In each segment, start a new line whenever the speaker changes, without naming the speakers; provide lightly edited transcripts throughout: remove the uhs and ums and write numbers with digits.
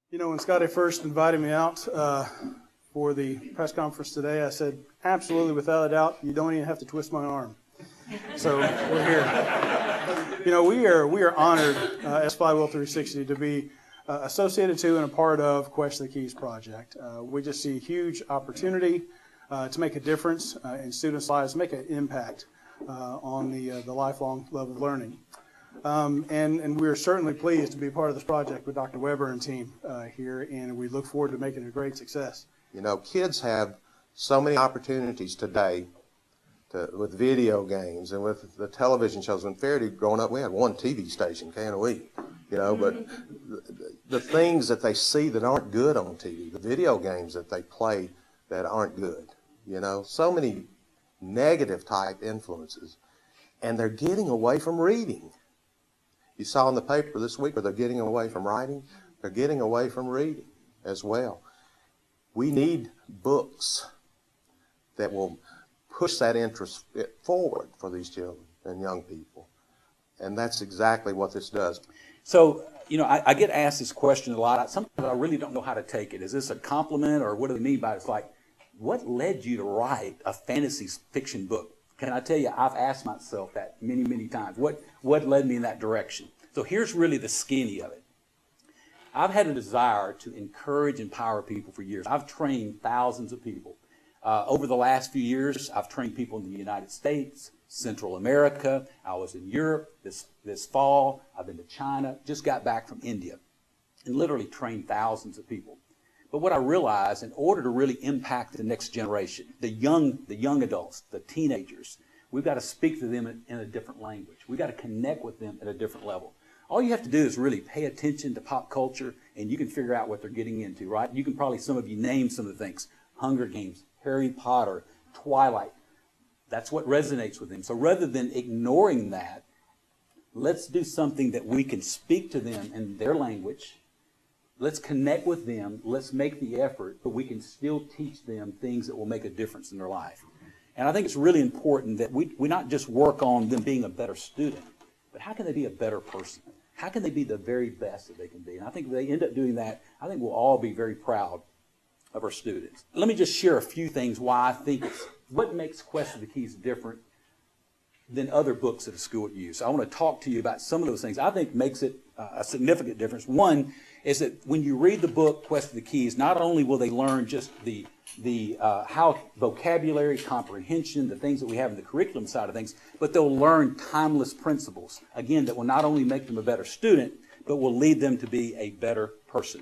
You know, when Scotty first invited me out for the press conference today, I said, absolutely, without a doubt, you don't even have to twist my arm. So we're here. You know, we are honored as Flywheel 360 to be associated to and a part of Quest the Keys project. We just see a huge opportunity to make a difference in students' lives, make an impact on the lifelong love of learning. And we're certainly pleased to be part of this project with Dr. Weber and team here, and we look forward to making it a great success.
You know, kids have so many opportunities today with video games and with the television shows. When Faraday growing up, we had one TV station, can't we? You know, but the things that they see that aren't good on TV, the video games that they play that aren't good, you know, so many negative type influences, and they're getting away from reading. You saw in the paper this week where they're getting away from writing, they're getting away from reading as well. We need books that will push that interest forward for these children and young people. And that's exactly what this does.
So, you know, I get asked this question a lot. Sometimes I really don't know how to take it. Is this a compliment or what do they mean by it? It's like, what led you to write a fantasy fiction book? Can I tell you, I've asked myself that many, many times. What led me in that direction? So here's really the skinny of it. I've had a desire to encourage and empower people for years. I've trained thousands of people. Over the last few years, I've trained people in the United States, Central America. I was in Europe this fall. I've been to China, just got back from India, and literally trained thousands of people. But what I realized, in order to really impact the next generation, the young adults, the teenagers, we've got to speak to them in a different language. We've got to connect with them at a different level. All you have to do is really pay attention to pop culture, and you can figure out what they're getting into, right? You can probably, some of you, name some of the things. Hunger Games, Harry Potter, Twilight. That's what resonates with them. So rather than ignoring that, let's do something that we can speak to them in their language. Let's connect with them. Let's make the effort, but we can still teach them things that will make a difference in their life. And I think it's really important that we not just work on them being a better student, but how can they be a better person? How can they be the very best that they can be? And I think if they end up doing that, I think we'll all be very proud of our students. Let me just share a few things why I think what makes Quest of the Keys different than other books that a school would use. I want to talk to you about some of those things I think makes it a significant difference. One is that when you read the book Quest of the Keys, not only will they learn just the how vocabulary, comprehension, the things that we have in the curriculum side of things, but they'll learn timeless principles, again, that will not only make them a better student, but will lead them to be a better person.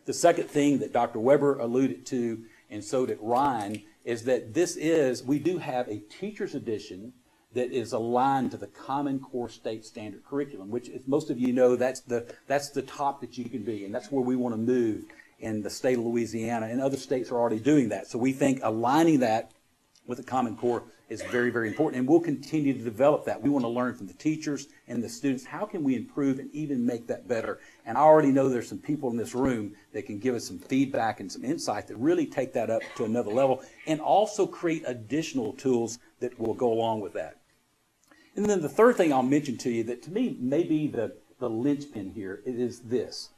The second thing that Dr. Weber alluded to, and so did Ryan, is that we do have a teacher's edition that is aligned to the Common Core State Standard Curriculum, which, as most of you know, that's the top that you can be, and that's where we want to move in the state of Louisiana, and other states are already doing that. So we think aligning that with the Common Core is very, very important, and we'll continue to develop that. We want to learn from the teachers and the students, how can we improve and even make that better? And I already know there's some people in this room that can give us some feedback and some insight that really take that up to another level, and also create additional tools that will go along with that. And then the third thing I'll mention to you that to me may be the linchpin here, it is this,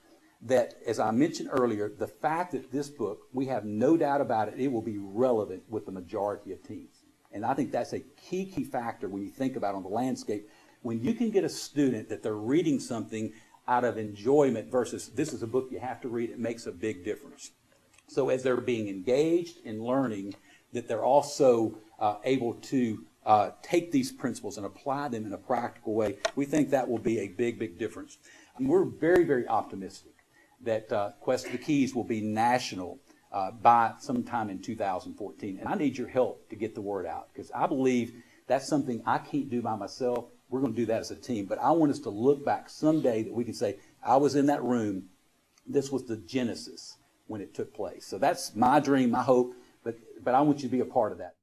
that as I mentioned earlier, the fact that this book, we have no doubt about it, it will be relevant with the majority of teens. And I think that's a key factor when you think about on the landscape. When you can get a student that they're reading something out of enjoyment versus this is a book you have to read, it makes a big difference. So as they're being engaged in learning, that they're also able to take these principles and apply them in a practical way, we think that will be a big, big difference. And we're very, very optimistic that Quest of the Keys will be national by sometime in 2014. And I need your help to get the word out, because I believe that's something I can't do by myself. We're going to do that as a team. But I want us to look back someday that we can say, I was in that room. This was the genesis when it took place. So that's my dream, my hope. But I want you to be a part of that.